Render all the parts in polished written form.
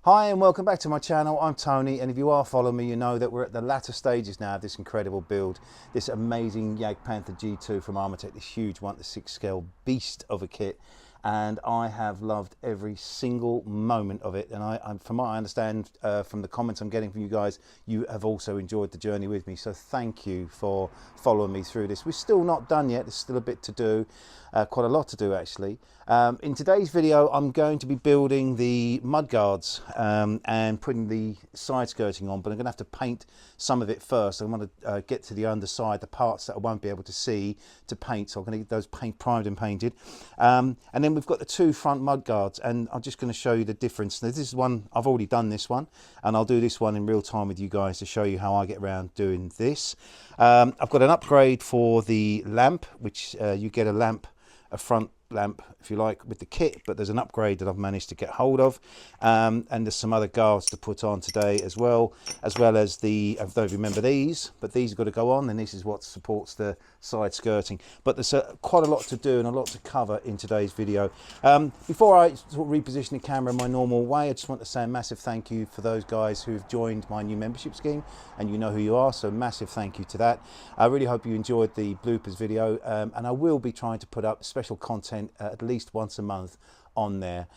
Hi and welcome back to my channel. I'm Tony, and if you are following me, you know that we're at the latter stages now of this incredible build, this amazing Jagdpanther G2 from Armortek, this huge 1:6 scale beast of a kit, and I have loved every single moment of it. And from what I understand from the comments I'm getting from you guys, you have also enjoyed the journey with me, so thank you for following me through this. We're still not done yet, there's still a bit to do, quite a lot to do actually. In today's video I'm going to be building the mudguards and putting the side skirting on, but I'm going to have to paint some of it first. I want to get to the underside, the parts that I won't be able to see to paint, so I'm going to get those primed and painted. And then we've got the two front mudguards, and I'm just going to show you the difference. Now, this is one, I've already done this one, and I'll do this one in real time with you guys to show you how I get around doing this. I've got an upgrade for the lamp, which you get a front lamp if you like with the kit, but there's an upgrade that I've managed to get hold of, and there's some other guards to put on today as well as the, I don't remember these, but these have got to go on, and this is what supports the side skirting. But there's quite a lot to do and a lot to cover in today's video. Before I sort of reposition the camera in my normal way, I just want to say a massive thank you for those guys who've joined my new membership scheme, and you know who you are, so massive thank you to that. I really hope you enjoyed the bloopers video, and I will be trying to put up special content at least once a month on there.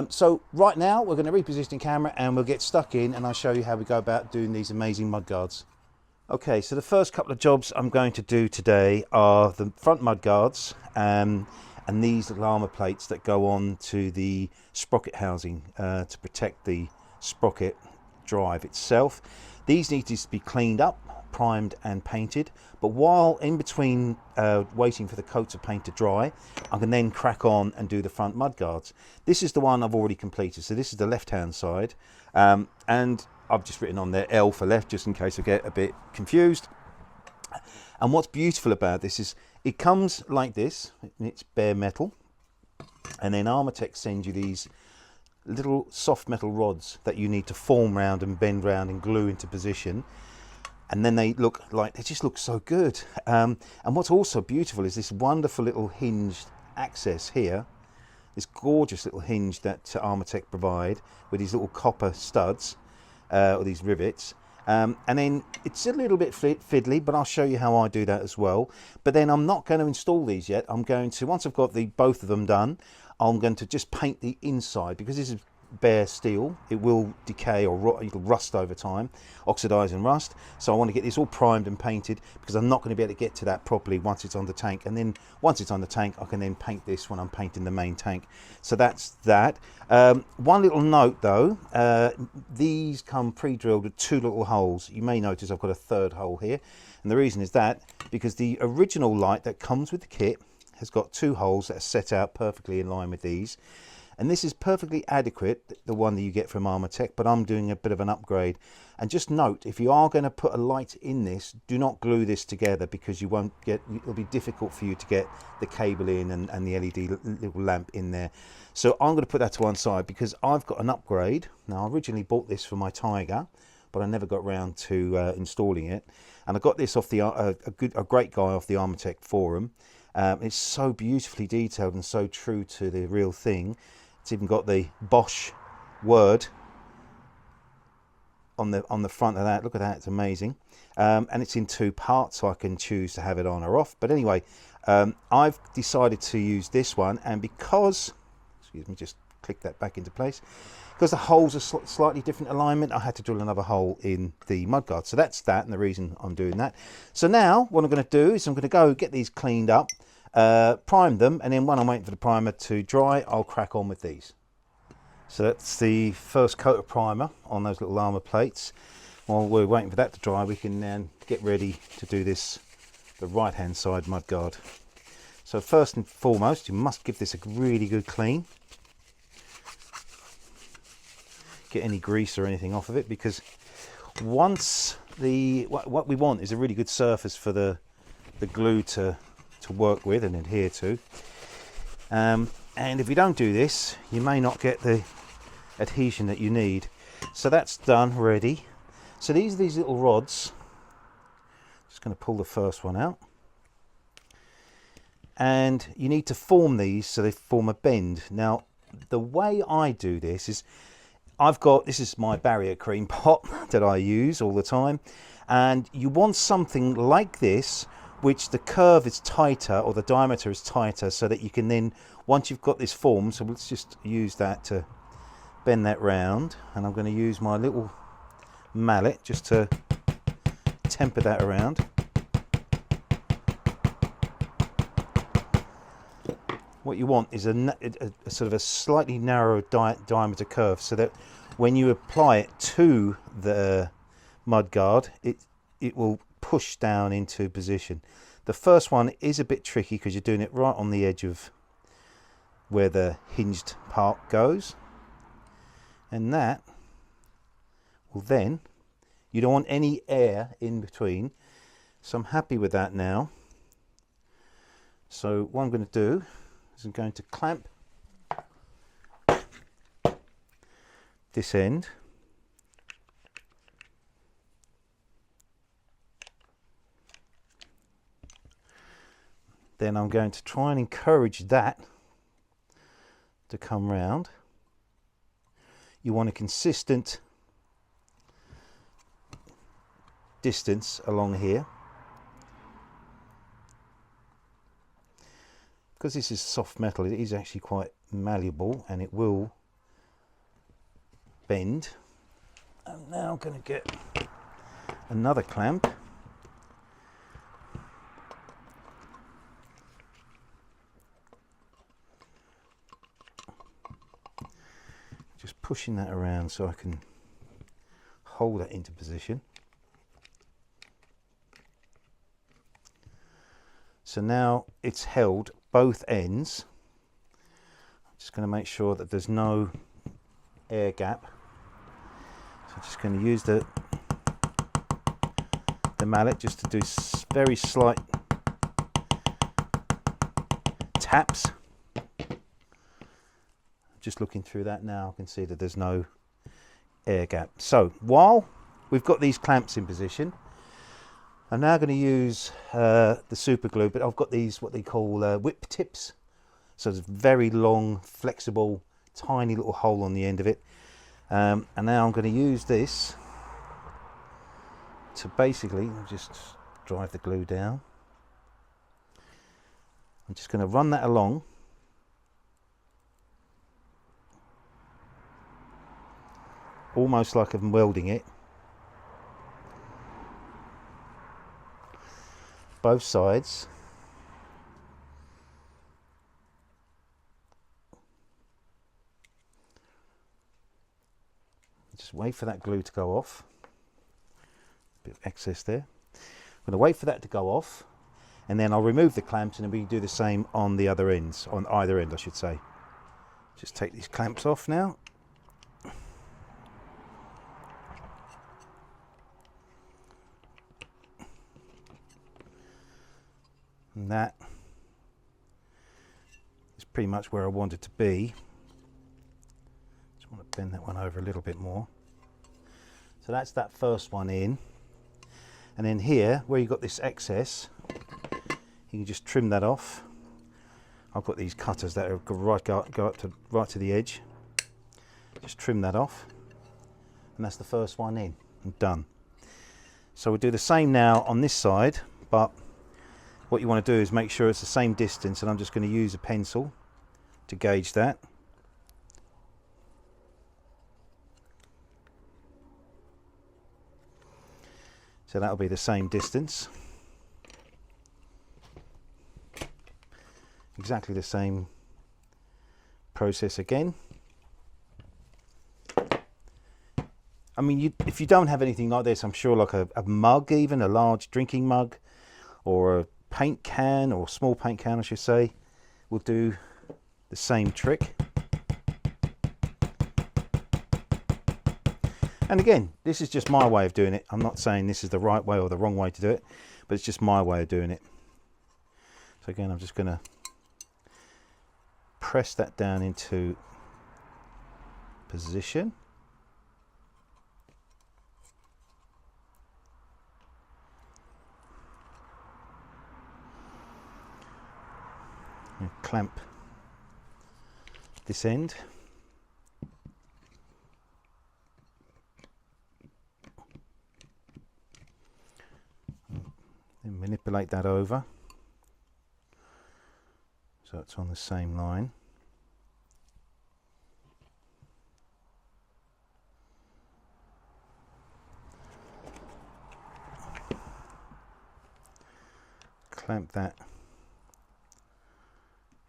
So right now we're going to reposition the camera and we'll get stuck in, and I'll show you how we go about doing these amazing mudguards. Okay, so the first couple of jobs I'm going to do today are the front mudguards and these little armor plates that go on to the sprocket housing to protect the sprocket drive itself. These need to be cleaned up, primed and painted, but while in between waiting for the coats of paint to dry, I can then crack on and do the front mudguards. This is the one I've already completed, so this is the left hand side, and I've just written on there L for left just in case I get a bit confused. And what's beautiful about this is it comes like this, it's bare metal, and then Armortek sends you these little soft metal rods that you need to form round and bend round and glue into position. And then they just look so good. And what's also beautiful is this wonderful little hinged access here, this gorgeous little hinge that Armortek provide with these little copper studs, or these rivets. And then it's a little bit fiddly, but I'll show you how I do that as well. But then I'm not going to install these yet. I'm going to, once I've got both of them done, I'm going to just paint the inside, because this is bare steel. It will decay or it'll rust over time, oxidize and rust. So I want to get this all primed and painted, because I'm not going to be able to get to that properly once it's on the tank. And then once it's on the tank, I can then paint this when I'm painting the main tank. So that's that. One little note though, these come pre-drilled with two little holes. You may notice I've got a third hole here, and the reason is that because the original light that comes with the kit has got two holes that are set out perfectly in line with these. And this is perfectly adequate, the one that you get from Armortek, but I'm doing a bit of an upgrade. And just note, if you are going to put a light in this, do not glue this together, because you won't get, it'll be difficult for you to get the cable in and the LED little lamp in there. So I'm going to put that to one side, because I've got an upgrade. Now, I originally bought this for my Tiger, but I never got round to installing it. And I got this off a great guy off the Armortek forum. It's so beautifully detailed and so true to the real thing. It's even got the Bosch word on the front of that. Look at that, it's amazing. And it's in two parts, so I can choose to have it on or off. But anyway, I've decided to use this one, and because, excuse me, just click that back into place, because the holes are slightly different alignment, I had to drill another hole in the mudguard. So that's that, and the reason I'm doing that. So now what I'm going to do is I'm going to go get these cleaned up, prime them, and then when I'm waiting for the primer to dry, I'll crack on with these. So that's the first coat of primer on those little armor plates. While we're waiting for that to dry, we can then get ready to do this, the right hand side mudguard. So first and foremost, you must give this a really good clean. Get any grease or anything off of it, because once what we want is a really good surface for the glue to work with and adhere to, and if you don't do this, you may not get the adhesion that you need. So that's done, ready. So these are these little rods. Just going to pull the first one out, and you need to form these so they form a bend. Now the way I do this is I've got, this is my barrier cream pot that I use all the time, and you want something like this which the curve is tighter, or the diameter is tighter, so that you can then, once you've got this form, so let's just use that to bend that round, and I'm going to use my little mallet just to temper that around. What you want is a sort of a slightly narrow diameter curve, so that when you apply it to the mudguard, it will push down into position. The first one is a bit tricky because you're doing it right on the edge of where the hinged part goes, and that will then, you don't want any air in between, so I'm happy with that now. So what I'm going to do is I'm going to clamp this end, then I'm going to try and encourage that to come round. You want a consistent distance along here. Because this is soft metal, it is actually quite malleable and it will bend. And now I'm going to get another clamp. Just pushing that around so I can hold it into position. So now it's held both ends. I'm just going to make sure that there's no air gap. So I'm just going to use the mallet just to do very slight taps. Just looking through that now, I can see that there's no air gap. So while we've got these clamps in position, I'm now going to use the super glue, but I've got these what they call whip tips. So it's very long, flexible, tiny little hole on the end of it. And now I'm going to use this to basically just drive the glue down. I'm just going to run that along. Almost like I'm welding it. Both sides. Just wait for that glue to go off. A bit of excess there. I'm going to wait for that to go off, and then I'll remove the clamps, and then we can do the same on the other ends, on either end I should say. Just take these clamps off now. And that is pretty much where I want it to be. Just want to bend that one over a little bit more. So that's that first one in. And then here, where you've got this excess, you can just trim that off. I've got these cutters that are go up to right to the edge. Just trim that off. And that's the first one in and done. So we'll do the same now on this side, but what you want to do is make sure it's the same distance, and I'm just going to use a pencil to gauge that. So that'll be the same distance. Exactly the same process again. I mean, if you don't have anything like this, I'm sure like a mug, even a large drinking mug, or a paint can, or small paint can I should say, will do the same trick. And again, this is just my way of doing it. I'm not saying this is the right way or the wrong way to do it, but it's just my way of doing it. So again, I'm just going to press that down into position. And clamp this end. Then manipulate that over so it's on the same line. Clamp that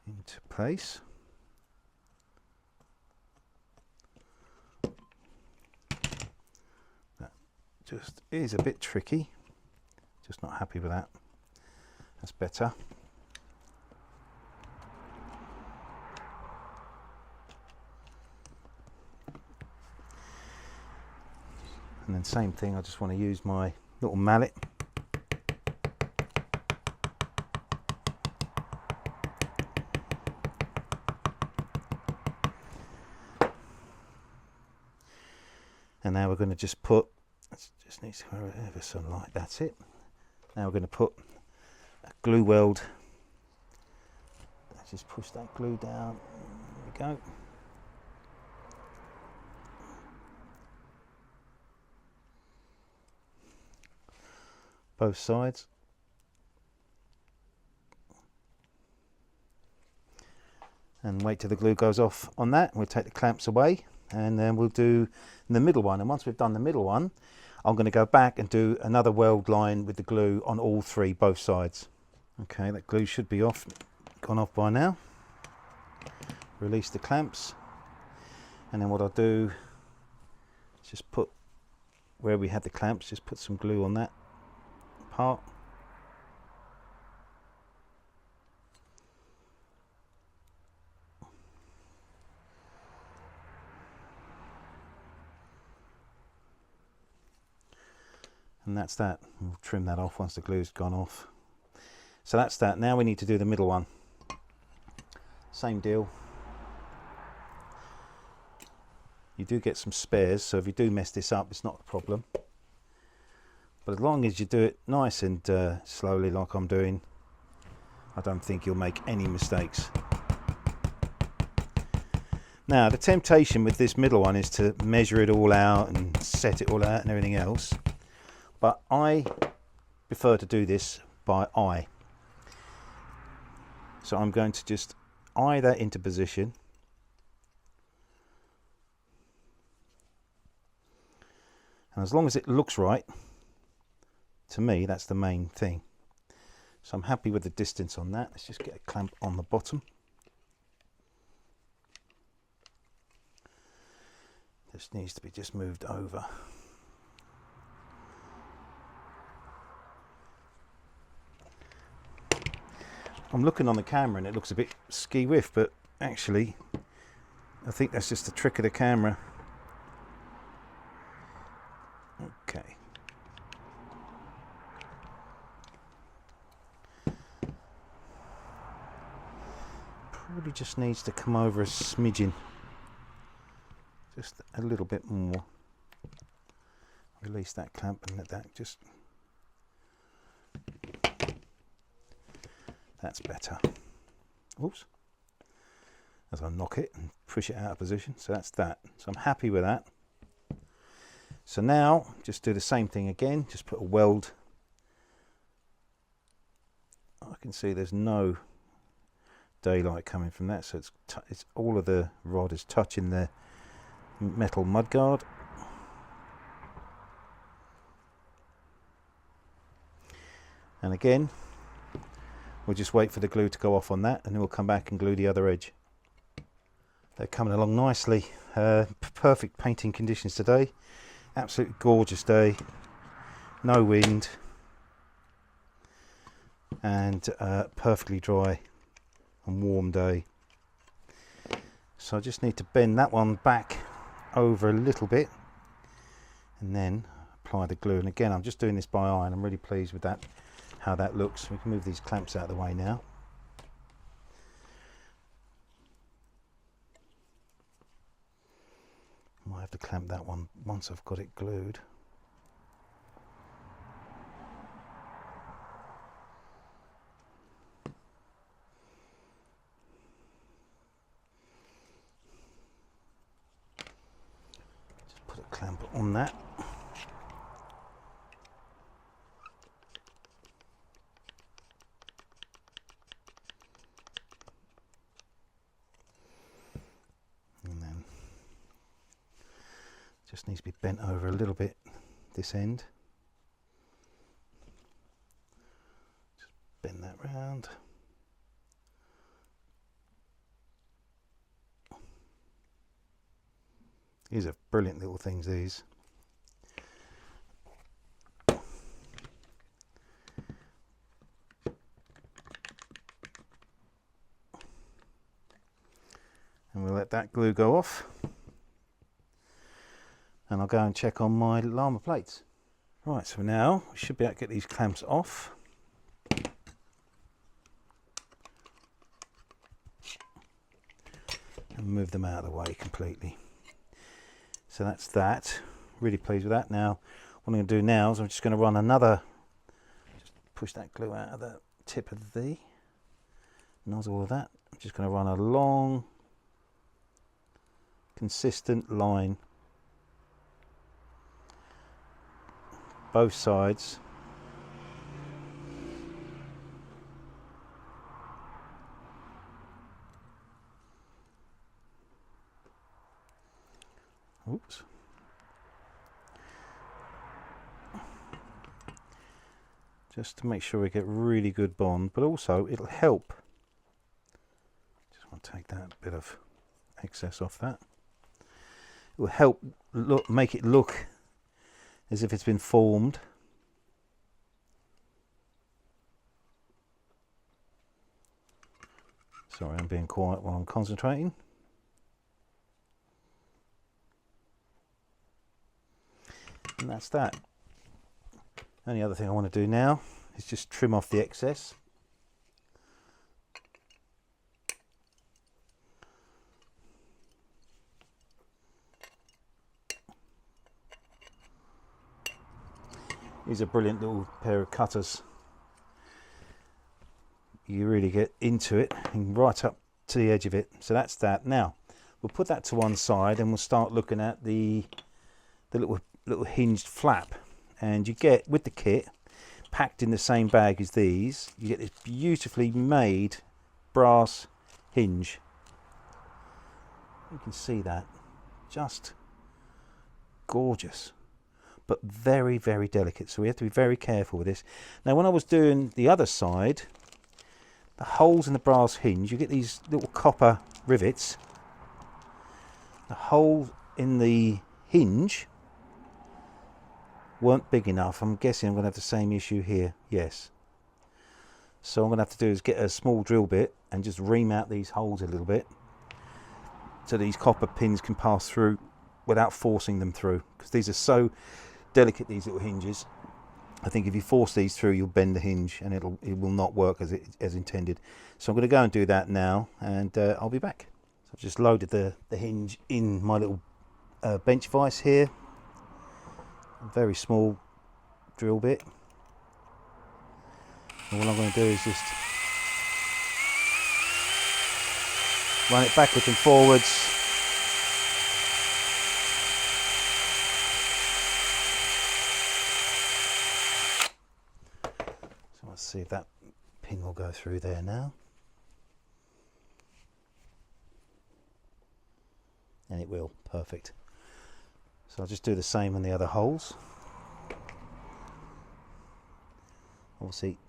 into place. That just is a bit tricky. Just not happy with that. That's better. And then same thing, I just want to use my little mallet. And now we're going to just put, just needs to have some light, that's it. Now we're going to put a glue weld. Let's just push that glue down. There we go. Both sides. And wait till the glue goes off on that. We'll take the clamps away and then we'll do the middle one. And once we've done the middle one, I'm going to go back and do another weld line with the glue on all three, both sides. Okay, that glue should be off, gone off by now. Release the clamps. And then what I'll do is just put, where we had the clamps, just put some glue on that part. And that's that. We'll trim that off once the glue's gone off. So that's that. Now we need to do the middle one. Same deal. You do get some spares, so if you do mess this up, it's not a problem. But as long as you do it nice and slowly like I'm doing, I don't think you'll make any mistakes. Now the temptation with this middle one is to measure it all out and set it all out and everything else. But I prefer to do this by eye. So I'm going to just eye that into position. And as long as it looks right, to me, that's the main thing. So I'm happy with the distance on that. Let's just get a clamp on the bottom. This needs to be just moved over. I'm looking on the camera and it looks a bit ski-whiff, but actually I think that's just the trick of the camera. Okay. Probably just needs to come over a smidgen. Just a little bit more. Release that clamp and let that just... That's better. Oops. As I knock it and push it out of position. So that's that. So I'm happy with that. So now just do the same thing again. Just put a weld. I can see there's no daylight coming from that. So it's all of the rod is touching the metal mudguard. And again, we'll just wait for the glue to go off on that and then we'll come back and glue the other edge. They're coming along nicely. Perfect painting conditions today. Absolutely gorgeous day. No wind. And perfectly dry and warm day. So I just need to bend that one back over a little bit and then apply the glue. And again, I'm just doing this by eye and I'm really pleased with that. How that looks. We can move these clamps out of the way now. I might have to clamp that one once I've got it glued. Just put a clamp on that. Just needs to be bent over a little bit, this end. Just bend that round. These are brilliant little things, these. And we'll let that glue go off. And I'll go and check on my llama plates. Right, so now we should be able to get these clamps off. And move them out of the way completely. So that's that. Really pleased with that. Now, what I'm going to do now is I'm just going to run another, just push that glue out of the tip of the nozzle of that. I'm just going to run a long, consistent line both sides. Oops. Just to make sure we get really good bond, but also it'll help. Just want to take that bit of excess off that. It will help make it look as if it's been formed. Sorry, I'm being quiet while I'm concentrating. And that's that. Only other thing I want to do now is just trim off the excess. These are a brilliant little pair of cutters. You really get into it and right up to the edge of it. So that's that. Now we'll put that to one side and we'll start looking at the little hinged flap. And you get, with the kit packed in the same bag as these, you get this beautifully made brass hinge. You can see that, just gorgeous, but very, very delicate. So we have to be very careful with this. Now when I was doing the other side, the holes in the brass hinge, you get these little copper rivets. The holes in the hinge weren't big enough. I'm guessing I'm going to have the same issue here. Yes. So I'm going to have to do is get a small drill bit and just ream out these holes a little bit so these copper pins can pass through without forcing them through, because these are so delicate, these little hinges. I think if you force these through, you'll bend the hinge and it will not work as intended. So I'm going to go and do that now, and I'll be back. So I've just loaded the hinge in my little bench vise here. A very small drill bit. And what I'm going to do is just run it backwards and forwards. So let's see if that pin will go through there now. And it will. Perfect. So I'll just do the same on the other holes. Obviously,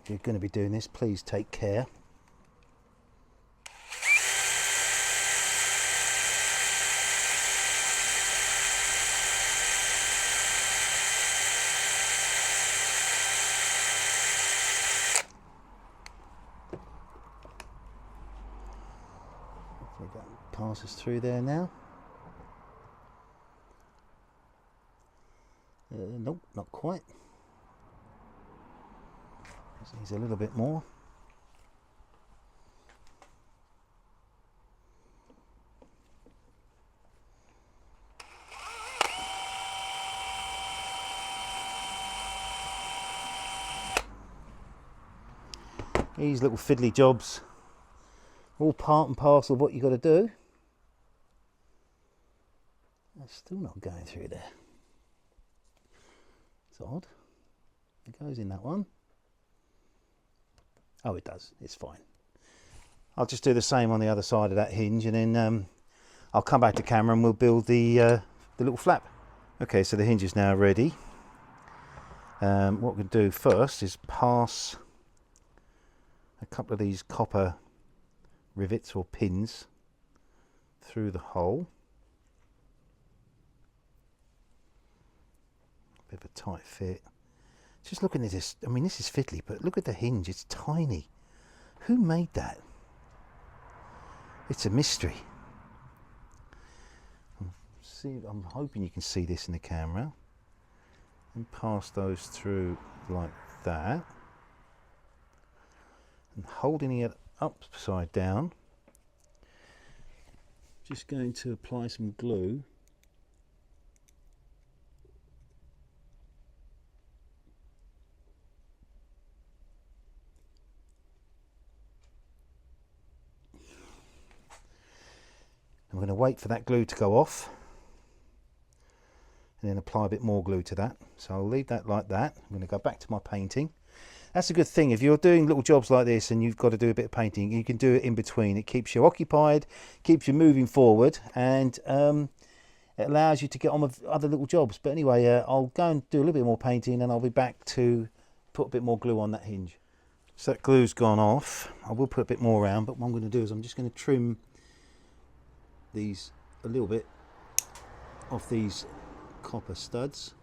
if you're going to be doing this, please take care. Hopefully that passes through there now. Nope, not quite. This needs a little bit more. These little fiddly jobs, all part and parcel of what you've got to do. That's still not going through there. It's odd. It goes in that one. Oh, it does. It's fine. I'll just do the same on the other side of that hinge, and then I'll come back to camera and we'll build the the little flap. Okay, so the hinge is now ready. What we're going to do first is pass a couple of these copper rivets or pins through the hole. Bit of a tight fit. Just looking at this, I mean, this is fiddly, but look at the hinge, it's tiny. Who made that? It's a mystery. See, I'm hoping you can see this in the camera. And pass those through like that. And holding it upside down, just going to apply some glue. I'm going to wait for that glue to go off and then apply a bit more glue to that. So I'll leave that like that. I'm going to go back to my painting. That's a good thing. If you're doing little jobs like this and you've got to do a bit of painting, you can do it in between. It keeps you occupied, keeps you moving forward, and it allows you to get on with other little jobs. But anyway, I'll go and do a little bit more painting and I'll be back to put a bit more glue on that hinge. So that glue's gone off. I will put a bit more around, but what I'm going to do is I'm just going to trim these a little bit off these copper studs.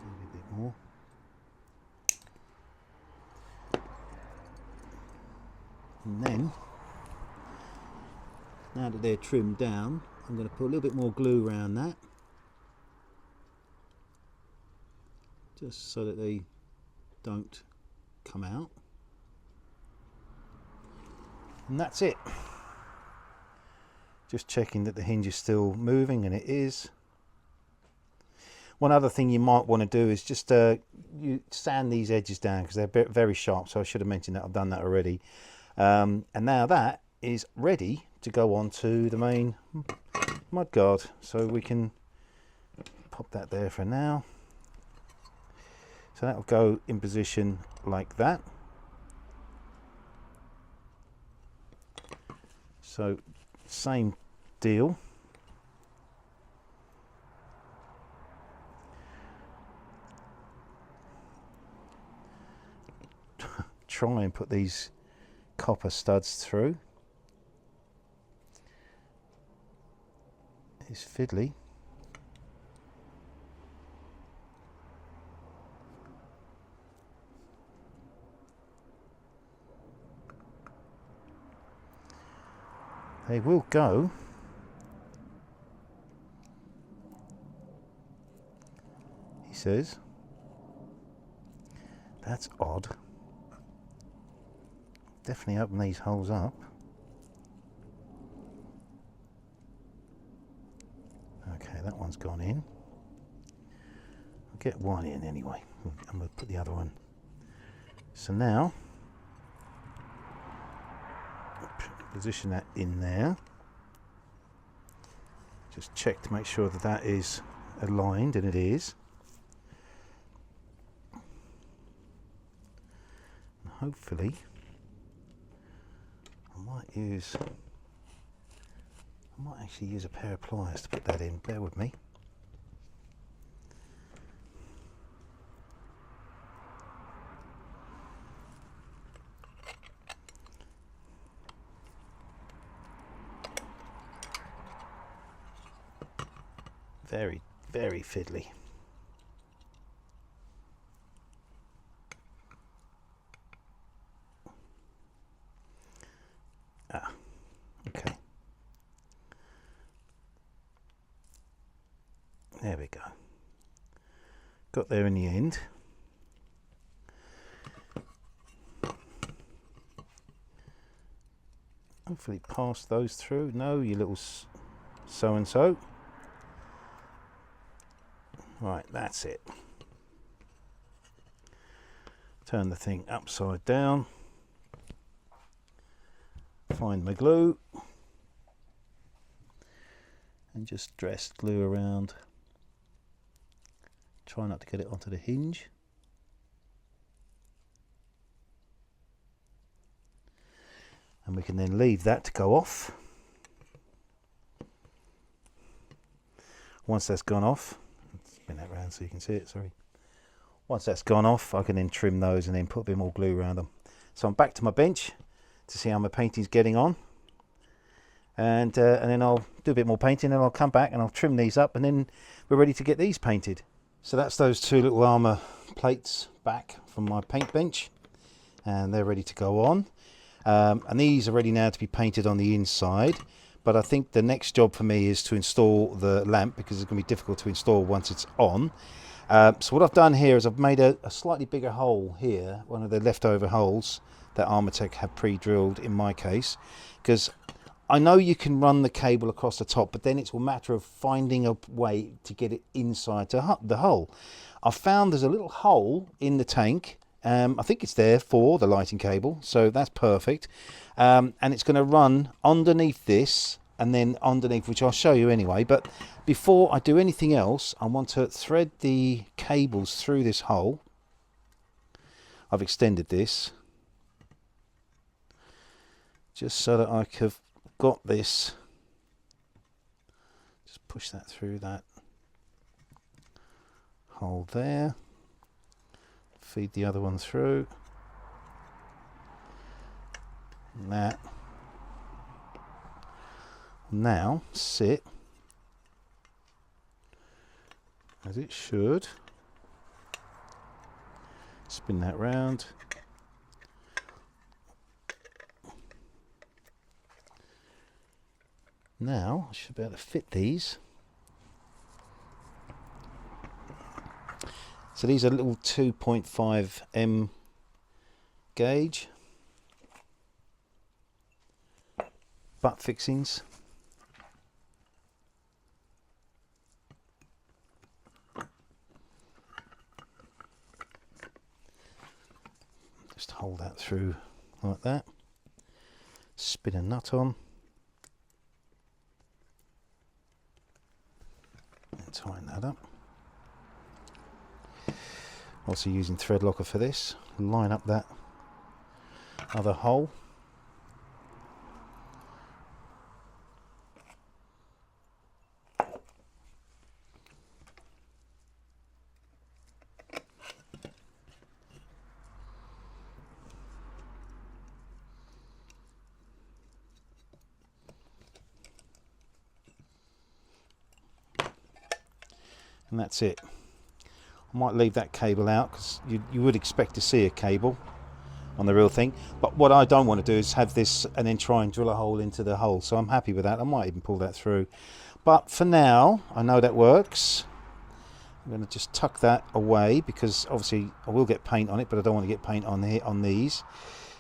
Maybe a bit more. And then, now that they're trimmed down, I'm going to put a little bit more glue around that, just so that they don't come out. And that's it. Just checking that the hinge is still moving, and it is. One other thing you might want to do is just you sand these edges down because they're very sharp, so I should have mentioned that. I've done that already. And now that is ready to go on to the main mudguard, so we can pop that there for now. So that will go in position like that. So same deal. Try and put these copper studs through. It's fiddly. They will go. He says. That's odd. Definitely open these holes up. Okay, that one's gone in. I'll get one in anyway. I'm going to put the other one. So now, position that in there. Just check to make sure that that is aligned, and it is. And hopefully, I might actually use a pair of pliers to put that in. Bear with me. Very, very fiddly. Okay. There we go. Got there in the end. Hopefully pass those through. No, you little so-and-so. Right, that's it. Turn the thing upside down. Find my glue. And just dress glue around. Try not to get it onto the hinge. and we can then leave that to go off. Once that's gone off, spin that around so you can see it, sorry. Once that's gone off, I can then trim those and then put a bit more glue around them. So I'm back to my bench to see how my painting's getting on. And then I'll do a bit more painting, and I'll come back and I'll trim these up, and then we're ready to get these painted. So that's those two little armour plates back from my paint bench, and they're ready to go on. And these are ready now to be painted on the inside. But I think the next job for me is to install the lamp, because it's going to be difficult to install once it's on. So what I've done here is I've made a slightly bigger hole here, one of the leftover holes that Armortek have pre-drilled in my case, because I know you can run the cable across the top, but then it's a matter of finding a way to get it inside the hole. I've found there's a little hole in the tank. I think it's there for the lighting cable, so that's perfect. And it's going to run underneath this and then underneath, which I'll show you anyway. But before I do anything else, I want to thread the cables through this hole. I've extended this just so that I have got this. Just push that through that hole there. Feed the other one through. And that. Now sit as it should. Spin that round. Now I should be able to fit these. So these are little 2.5 gauge butt fixings. Just hold that through like that. Spin a nut on. And tighten that up. Also using thread locker for this. Line up that other hole. And that's it. I might leave that cable out because you would expect to see a cable on the real thing, but what I don't want to do is have this and then try and drill a hole into the hole, so I'm happy with that. I might even pull that through, but for now I know that works. I'm going to just tuck that away because obviously I will get paint on it, but I don't want to get paint on here on these.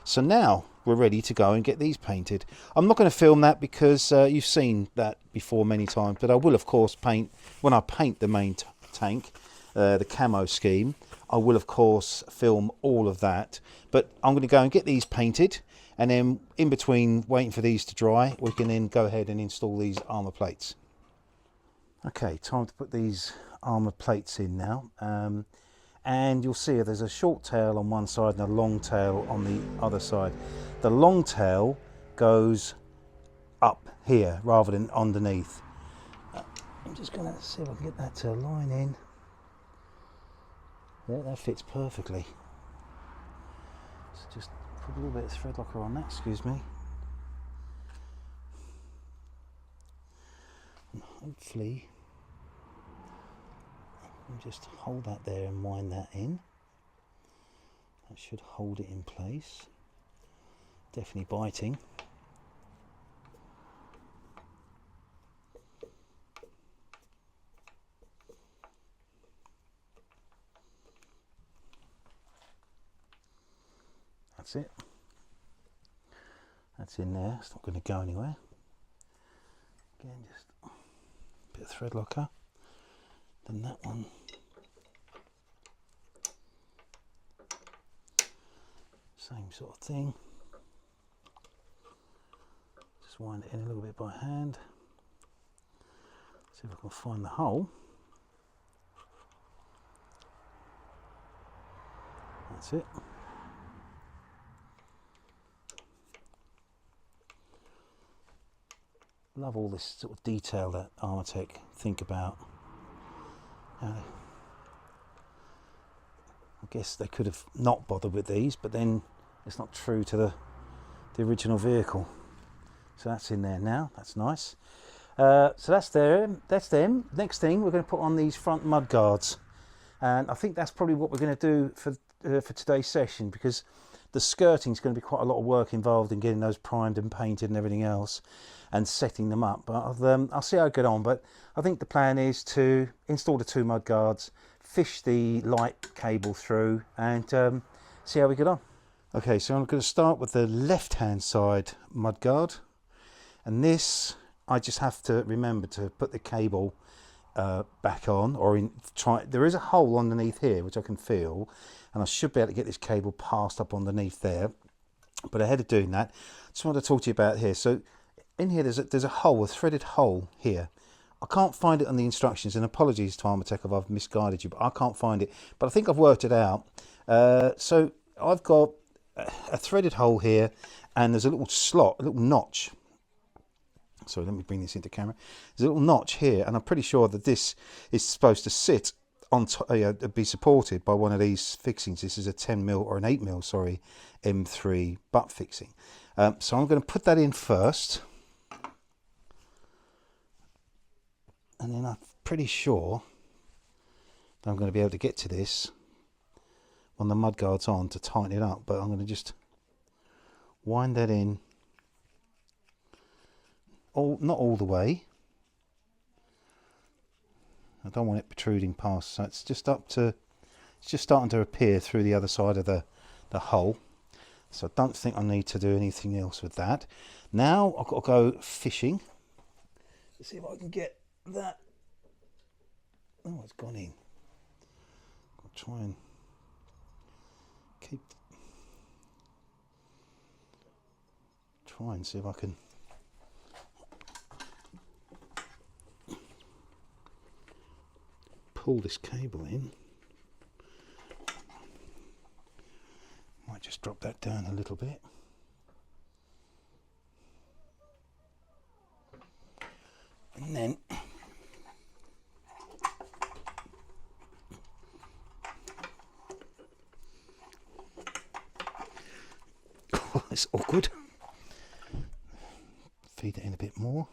So now we're ready to go and get these painted. I'm not going to film that because you've seen that before many times, but I will of course paint when I paint the main tank, the camo scheme. I will of course film all of that, but I'm going to go and get these painted, and then in between waiting for these to dry, we can then go ahead and install these armor plates. Okay, time to put these armor plates in now. And you'll see there's a short tail on one side and a long tail on the other side. The long tail goes up here rather than underneath. I'm just going to see if I can get that to line in. Yeah, that fits perfectly. So just put a little bit of thread locker on that, excuse me. And hopefully, just hold that there and wind that in. That should hold it in place. Definitely biting. That's it. That's in there. It's not going to go anywhere. Again, just a bit of thread locker. Then that one. Same sort of thing. Just wind it in a little bit by hand. See if I can find the hole. That's it. Love all this sort of detail that Armortek think about. I guess they could have not bothered with these, but then it's not true to the original vehicle. So that's in there now. That's nice. So that's there. That's them. Next thing, we're going to put on these front mud guards, and I think that's probably what we're going to do for today's session, because the skirting is going to be quite a lot of work involved in getting those primed and painted and everything else, and setting them up. But I'll see how I get on. But I think the plan is to install the 2 mud guards, fish the light cable through, and see how we get on. Okay, so I'm going to start with the left-hand side mud guard, and this I just have to remember to put the cable back on, or there is a hole underneath here which I can feel, and I should be able to get this cable passed up underneath there. But ahead of doing that, I just want to talk to you about here. So in here there's a hole, a threaded hole here. I can't find it on the instructions, and apologies to Armortek if I've misguided you, but I can't find it. But I think I've worked it out. So I've got a threaded hole here, and there's a little slot, a little notch. Sorry, let me bring this into camera. There's a little notch here, and I'm pretty sure that this is supposed to sit on be supported by one of these fixings. This is a 10mm or an 8mm, sorry, M3 butt fixing. So I'm going to put that in first, and then I'm pretty sure that I'm going to be able to get to this when the mudguard's on to tighten it up. But I'm going to just wind that in, not all the way. I don't want it protruding past, so it's just starting to appear through the other side of the hole. So I don't think I need to do anything else with that. Now I've got to go fishing. Let's see if I can get that. Oh, it's gone in. I'll try and see if I can pull this cable in. Might just drop that down a little bit. And then oh, it's awkward. Feed it in a bit more.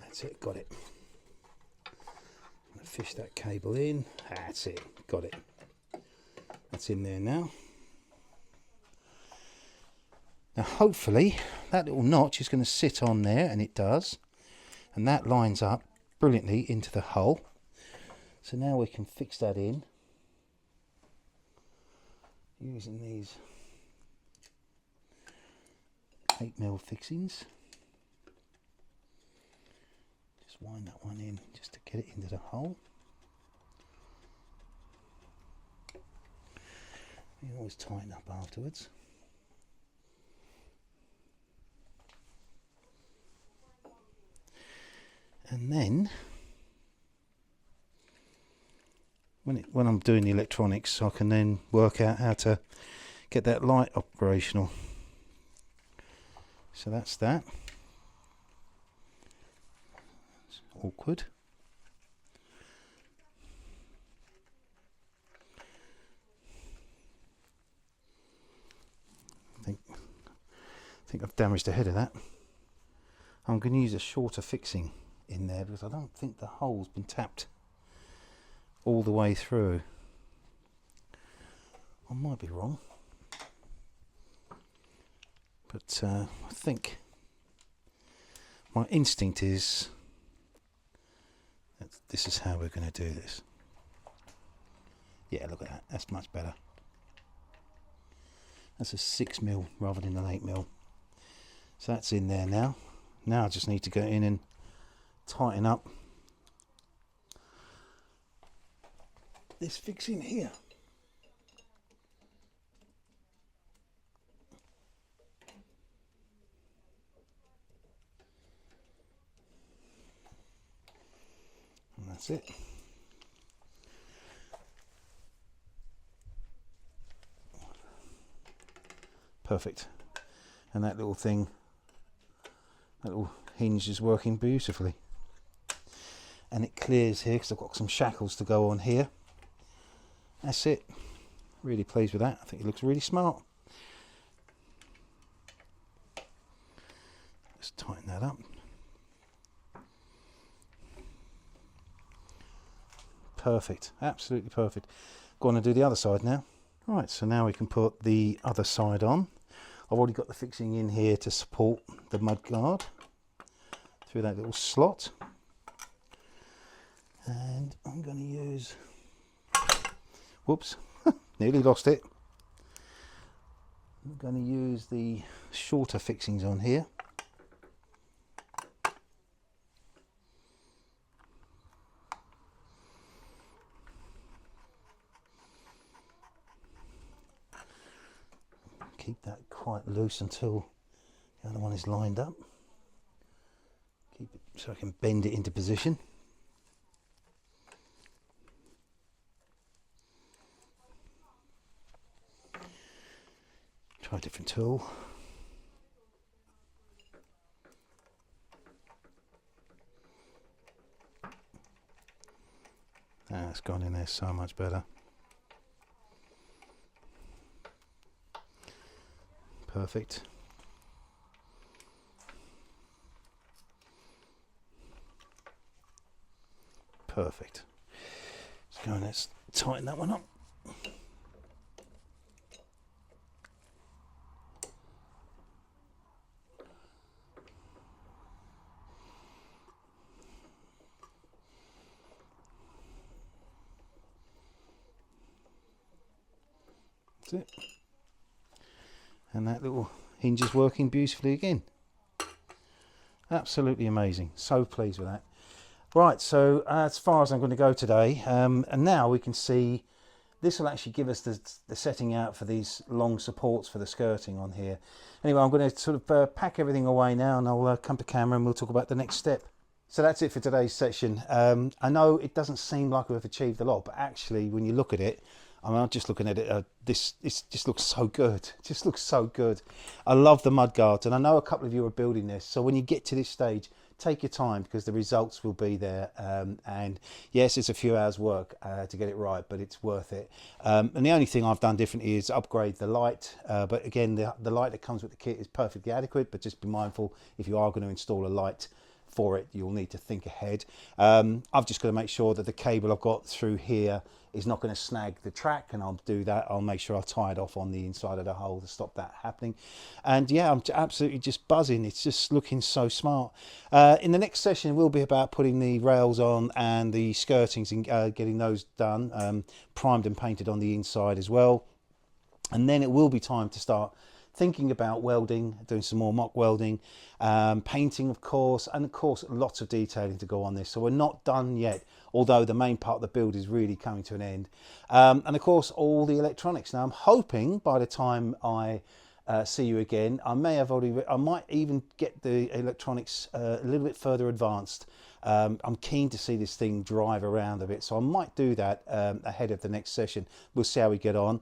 That's it, got it. I'm going to fish that cable in. That's it, got it. That's in there now. Now hopefully that little notch is going to sit on there, and it does. And that lines up brilliantly into the hole. So now we can fix that in using these 8mm fixings. Just wind that one in just to get it into the hole. You always tighten up afterwards. And then when I'm doing the electronics, I can then work out how to get that light operational. So that's that. It's awkward. I think I've damaged the head of that. I'm going to use a shorter fixing in there because I don't think the hole's been tapped all the way through. I might be wrong, but I think my instinct is that this is how we're going to do this. Yeah, look at that, that's much better. That's a 6mm rather than an 8mm. So that's in there now. Now I just need to go in and tighten up this fixing here. That's it. Perfect. And that little thing, that little hinge is working beautifully. And it clears here because I've got some shackles to go on here. That's it. Really pleased with that. I think it looks really smart. Let's tighten that up. Perfect, absolutely perfect. Going to do the other side now. Right, so now we can put the other side on. I've already got the fixing in here to support the mudguard through that little slot. And I'm going to use, whoops, nearly lost it. I'm going to use the shorter fixings on here. Keep that quite loose until the other one is lined up. Keep it so I can bend it into position. Try a different tool. It's gone in there so much better. Perfect. Perfect. Let's go and let's tighten that one up. That's it. And that little hinge is working beautifully again. Absolutely amazing. So pleased with that. Right, so as far as I'm going to go today, and now we can see this will actually give us the setting out for these long supports for the skirting on here. Anyway, I'm going to sort of pack everything away now, and I'll come to camera and we'll talk about the next step. So that's it for today's session. I know it doesn't seem like we've achieved a lot, but actually when you look at it, I mean, I'm just looking at it, it just looks so good. It just looks so good. I love the mudguards, and I know a couple of you are building this, so when you get to this stage, take your time because the results will be there. And yes, it's a few hours work to get it right, but it's worth it. And the only thing I've done differently is upgrade the light. But again, the light that comes with the kit is perfectly adequate, but just be mindful if you are going to install a light for it, you'll need to think ahead. I've just got to make sure that the cable I've got through here is not going to snag the track, and I'll do that. I'll make sure I tie it off on the inside of the hole to stop that happening. And yeah, I'm absolutely just buzzing. It's just looking so smart. In the next session will be about putting the rails on and the skirtings and getting those done, primed and painted on the inside as well. And then it will be time to start thinking about welding, doing some more mock welding, painting of course, and of course lots of detailing to go on this. So we're not done yet, although the main part of the build is really coming to an end. And of course all the electronics. Now I'm hoping by the time I see you again, I might even get the electronics a little bit further advanced. I'm keen to see this thing drive around a bit, so I might do that ahead of the next session. We'll see how we get on.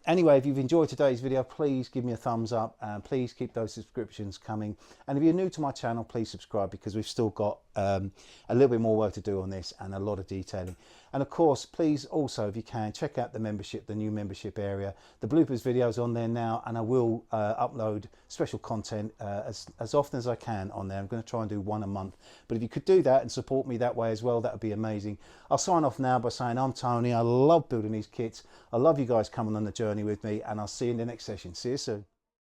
Anyway, if you've enjoyed today's video, please give me a thumbs up, and please keep those subscriptions coming. And if you're new to my channel, please subscribe, because we've still got a little bit more work to do on this and a lot of detailing. And of course, please also, if you can, check out the membership, the new membership area. The bloopers videos on there now, and I will upload special content as often as I can on there. I'm going to try and do one a month, but if you could do that and support me that way as well, that would be amazing. I'll sign off now by saying I'm Tony. I love building these kits. I love you guys coming on the journey with me, and I'll see you in the next session. See you soon.